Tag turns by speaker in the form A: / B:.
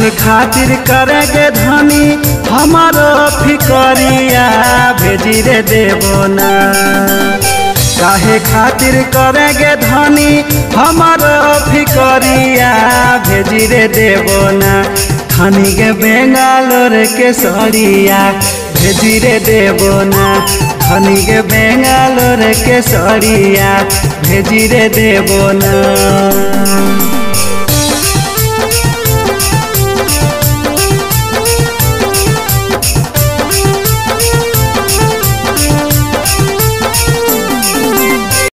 A: काहे खातिर करेंगे धनी हमारो फिकरिया भेजी रे देबो ना। काहे खातिर करेंगे धनी हमारो फिकरिया भेजी रे देबो ना। धनी के बेंगालोर के सड़िया भेजी रे देबो ना। धनी के बेंगालोर के सड़िया भेजी रे देबो ना।